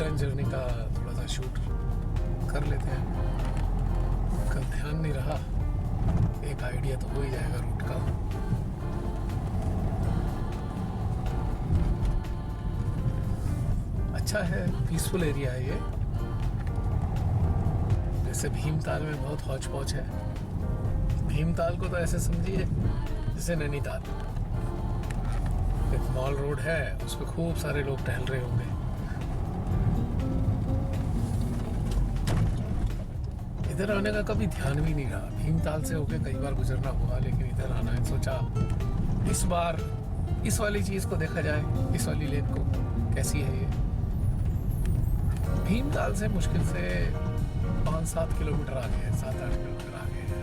Train journey का थोड़ा सा शूट कर लेते हैं। कल ध्यान नहीं रहा, एक आइडिया तो हो ही जाएगा रूट का। अच्छा है, पीसफुल एरिया है ये। जैसे भीमताल में बहुत हौच पौच है, भीमताल को तो ऐसे समझिए जैसे नैनीताल। एक मॉल रोड है, उस पर खूब सारे लोग टहल रहे होंगे। इधर आने का कभी ध्यान भी नहीं रहा, भीमताल से होके कई बार गुजरना हुआ, लेकिन इधर आना है। सोचा इस बार इस वाली चीज को देखा जाए, इस वाली लेक को कैसी है ये। भीमताल से मुश्किल से 5-7 किलोमीटर आगे है, 7-8 किलोमीटर आगे है।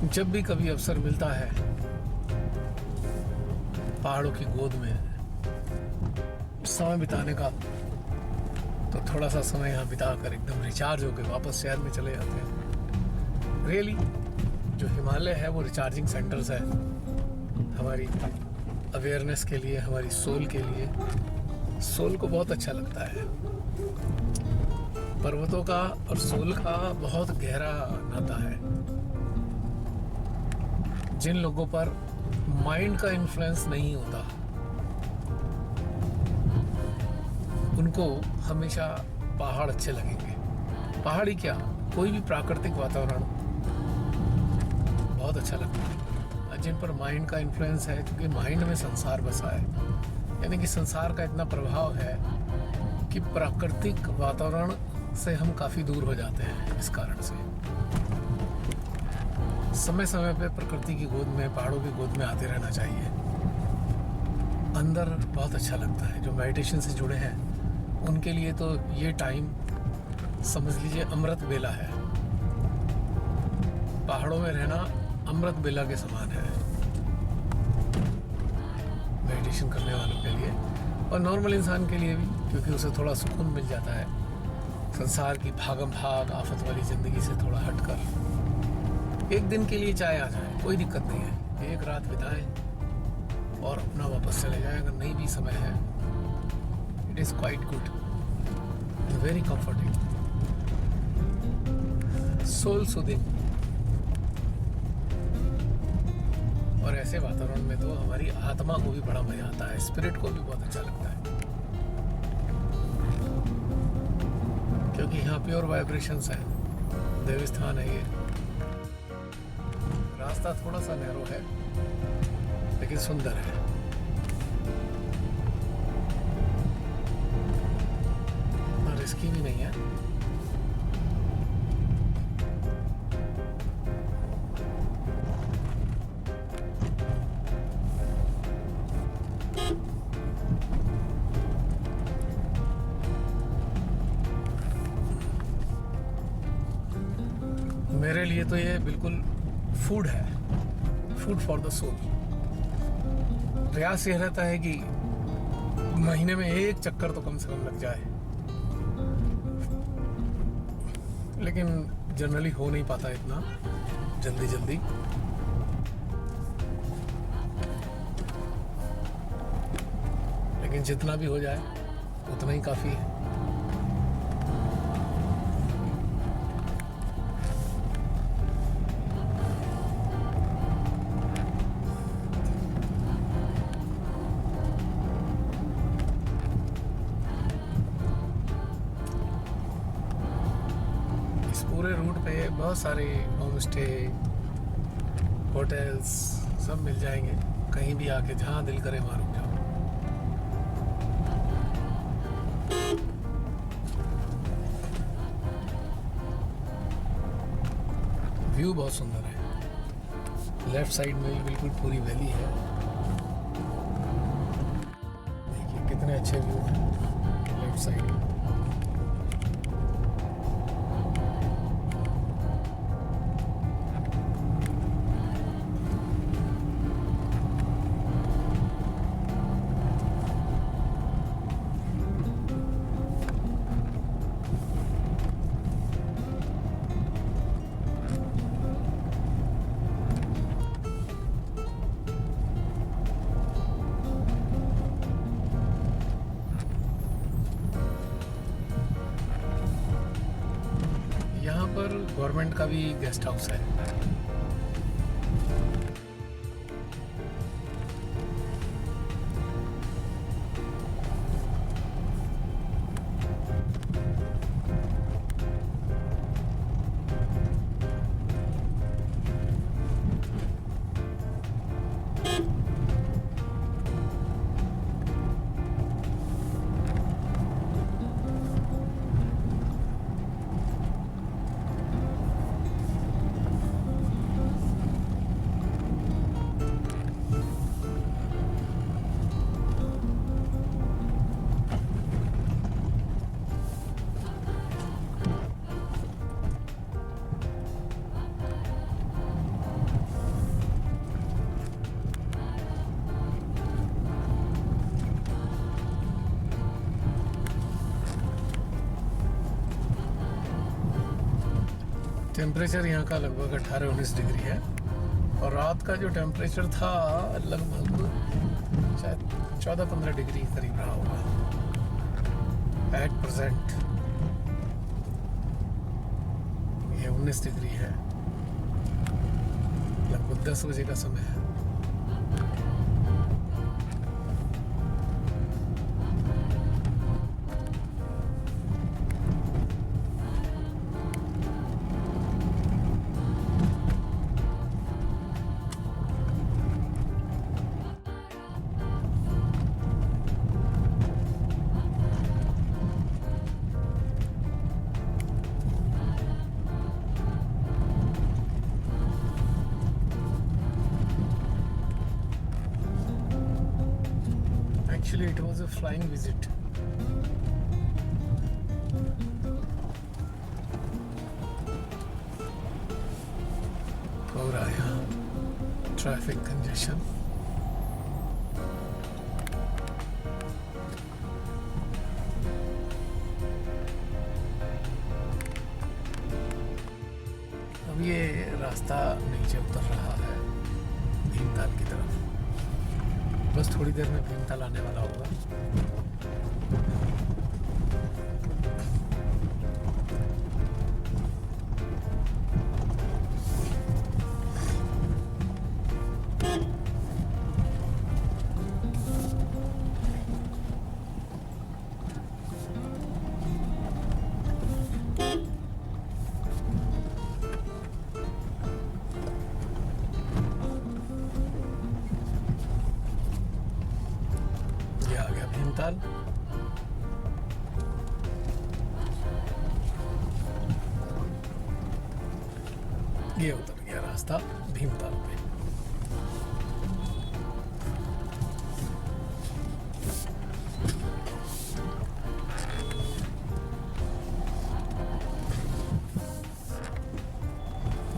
जब भी कभी अवसर मिलता है पहाड़ों की गोद में समय बिताने का, तो थोड़ा सा समय यहाँ बिताकर एकदम रिचार्ज होकर वापस शहर में चले जाते हैं। रियली जो हिमालय है वो रिचार्जिंग सेंटर्स है हमारी अवेयरनेस के लिए, हमारी सोल के लिए। सोल को बहुत अच्छा लगता है। पर्वतों का और सोल का बहुत गहरा नाता है। जिन लोगों पर माइंड का इन्फ्लुएंस नहीं होता उनको हमेशा पहाड़ अच्छे लगेंगे। पहाड़ ही क्या, कोई भी प्राकृतिक वातावरण बहुत अच्छा लगता है। जिन पर माइंड का इन्फ्लुएंस है, क्योंकि माइंड में संसार बसा है, यानी कि संसार का इतना प्रभाव है कि प्राकृतिक वातावरण से हम काफ़ी दूर हो जाते हैं। इस कारण से समय समय पे प्रकृति की गोद में, पहाड़ों की गोद में आते रहना चाहिए। अंदर बहुत अच्छा लगता है। जो मेडिटेशन से जुड़े हैं उनके लिए तो ये टाइम समझ लीजिए अमृत बेला है। पहाड़ों में रहना अमृत बेला के समान है मेडिटेशन करने वालों के लिए, और नॉर्मल इंसान के लिए भी, क्योंकि उसे थोड़ा सुकून मिल जाता है संसार की भागम भाग आफत वाली ज़िंदगी से थोड़ा हटकर। एक दिन के लिए चाहे आ जाए, कोई दिक्कत नहीं है। एक रात बिताएं और अपना वापस चले जाएं। अगर नहीं भी समय है, it is quite good, very comforting, soul soothing. और ऐसे वातावरण में तो हमारी आत्मा को भी बड़ा मजा आता है, स्पिरिट को भी बहुत अच्छा लगता है, क्योंकि यहाँ प्योर वाइब्रेशंस है। देवस्थान है ये। रास्ता थोड़ा सा नैरो है लेकिन सुंदर है। और रिस्की भी नहीं है। मेरे लिए तो ये बिल्कुल फूड है, फूड फॉर द सोल। प्रयास यह रहता है कि महीने में एक चक्कर तो कम से कम लग जाए, लेकिन जनरली हो नहीं पाता इतना जल्दी जल्दी। लेकिन जितना भी हो जाए उतना ही काफ़ी है। पूरे रूट पे बहुत सारे होम स्टे, होटल्स सब मिल जाएंगे। कहीं भी आके जहाँ दिल करे वहाँ रुक जाओ। व्यू बहुत सुंदर है। लेफ्ट साइड में भी बिल्कुल पूरी वैली है। देखिए कितने अच्छे व्यू हैं लेफ्ट साइड में। यहाँ पर गवर्नमेंट का भी गेस्ट हाउस है। टेम्परेचर यहाँ का लगभग 18-19 डिग्री है और रात का जो टेम्परेचर था लगभग शायद 14-15 डिग्री करीब रहा होगा। एट प्रेजेंट ये 19 डिग्री है। लगभग 10 बजे का समय है। Actually, it was a flying visit. हो रहा है यहाँ ट्रैफिक कंजेशन। अब ये रास्ता नीचे उतर रहा है भीमताल की तरफ। बस थोड़ी देर में भीमताल आने वाला होगा। ये आ गया भीमताल। ये उतर गया रास्ता भीमताल पे।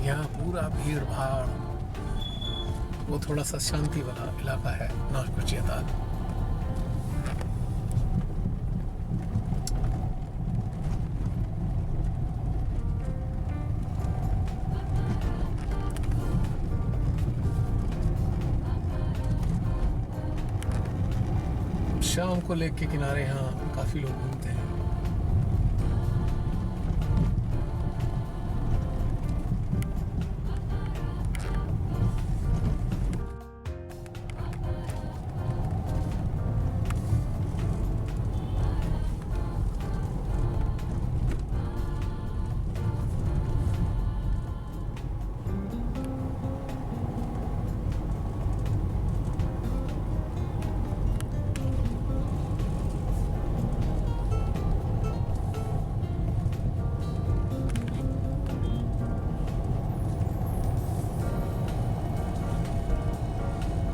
यहाँ पूरा भीड़ भाड़, वो थोड़ा सा शांति वाला इलाका है नागकुचिया ताल। शाम को लेक के किनारे यहाँ काफी लोग घूमते हैं।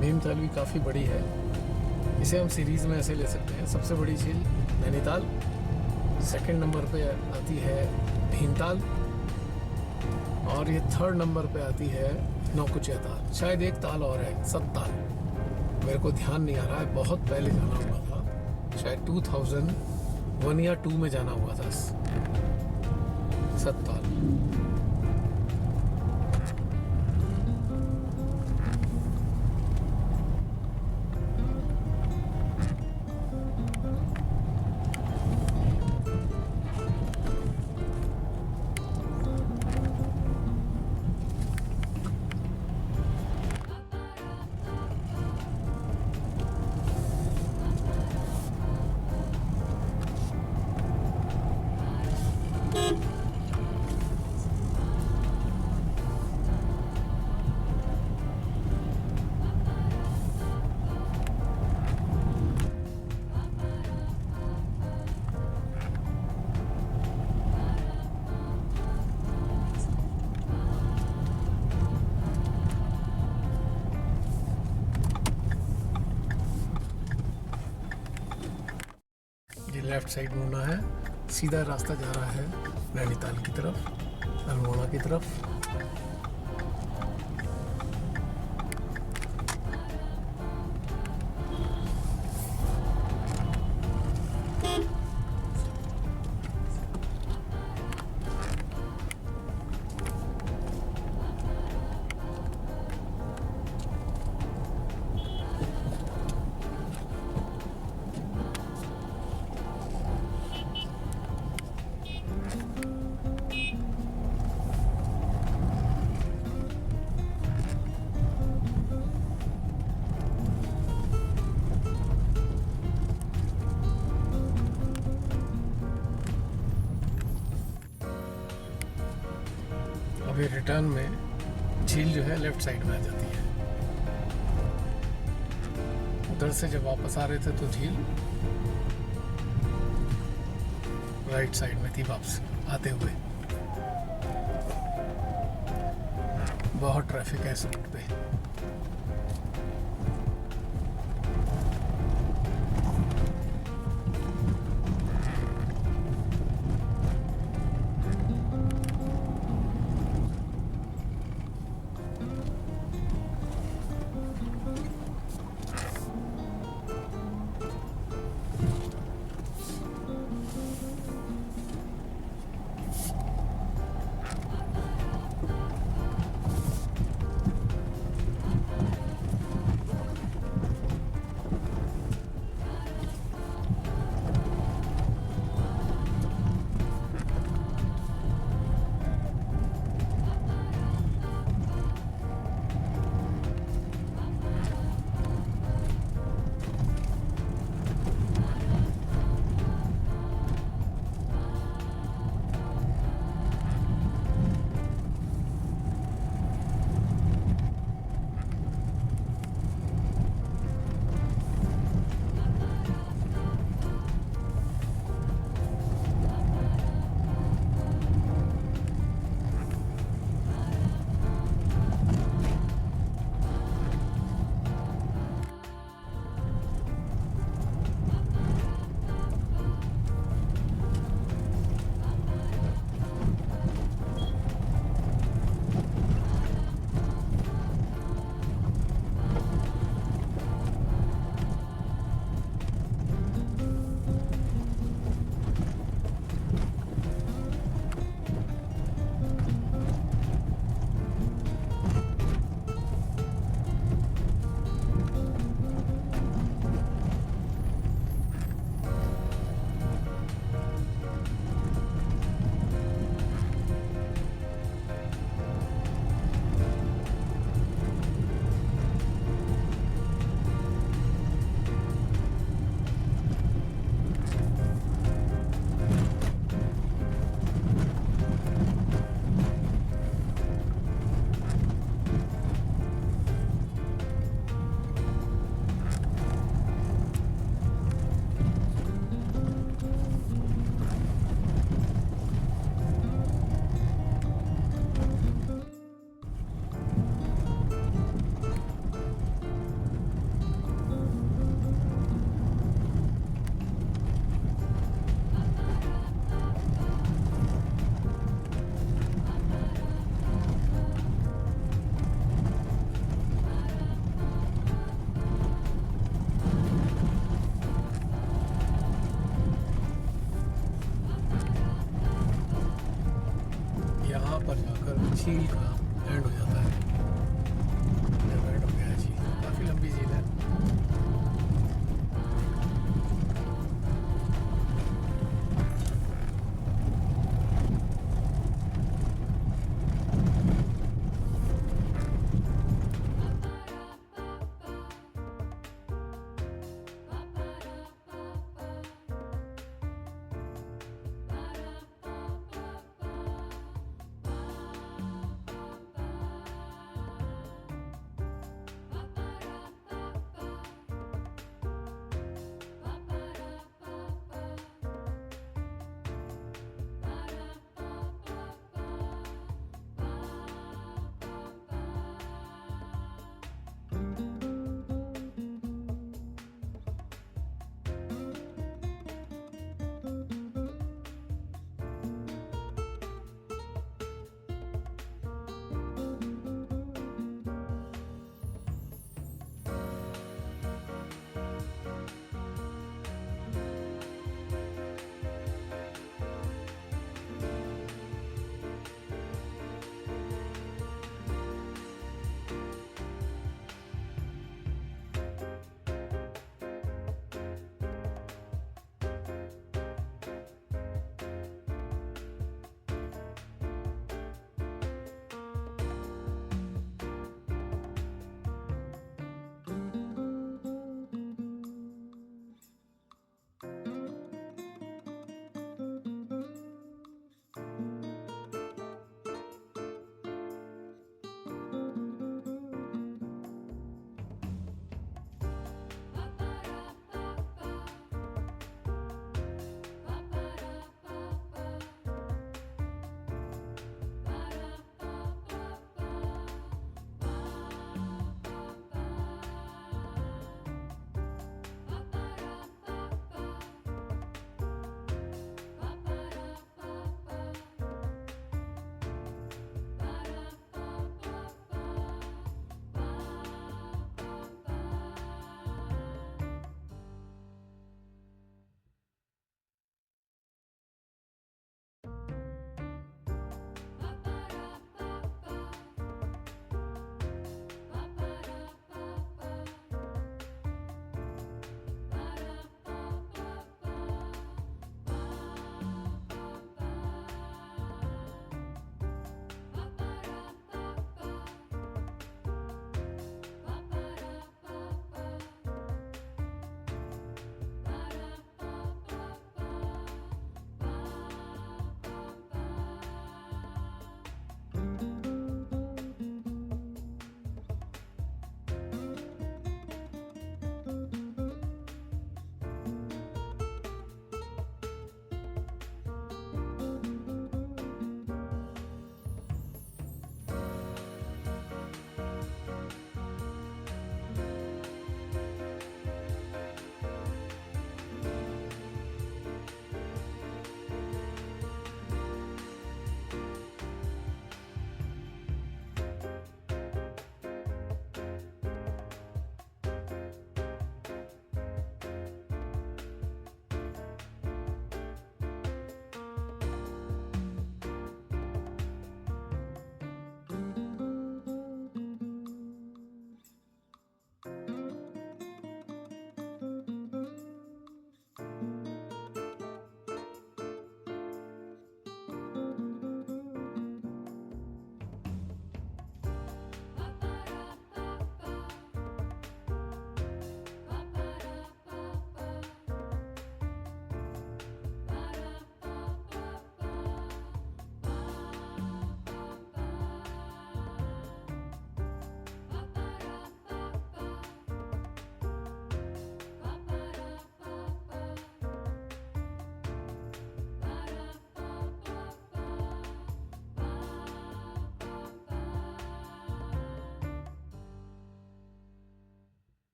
भीमताल भी काफ़ी बड़ी है। इसे हम सीरीज़ में ऐसे ले सकते हैं। सबसे बड़ी झील नैनीताल, सेकंड नंबर पे आती है भीमताल और ये थर्ड नंबर पे आती है नौकुचिया ताल। शायद एक ताल और है सत्ताल, मेरे को ध्यान नहीं आ रहा है। बहुत पहले जाना हुआ था, शायद 2001 या 2 में जाना हुआ था सत्ताल। लेफ़्ट साइड मुड़ना है। सीधा रास्ता जा रहा है नैनीताल की तरफ, अल्मोड़ा की तरफ। अभी रिटर्न में झील जो है लेफ़्ट साइड में आ जाती है। उधर से जब वापस आ रहे थे तो झील राइट साइड में थी वापस आते हुए। बहुत ट्रैफिक है इस रूट पे। झील का एंड हो जाता है।